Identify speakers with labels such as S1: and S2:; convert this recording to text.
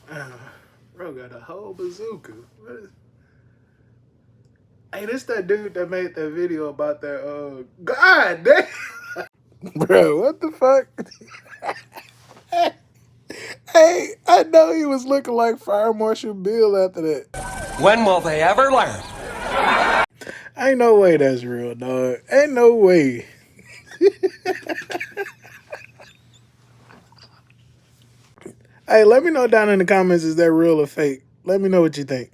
S1: Uh, bro got a whole bazooka. Hey, this that dude that made that video about that. God damn, bro, what the fuck? Hey, I know he was looking like Fire Marshal Bill after that.
S2: When will they ever learn?
S1: Ain't no way that's real, dog. Ain't no way. Hey, let me know down in the comments, is that real or fake? Let me know what you think.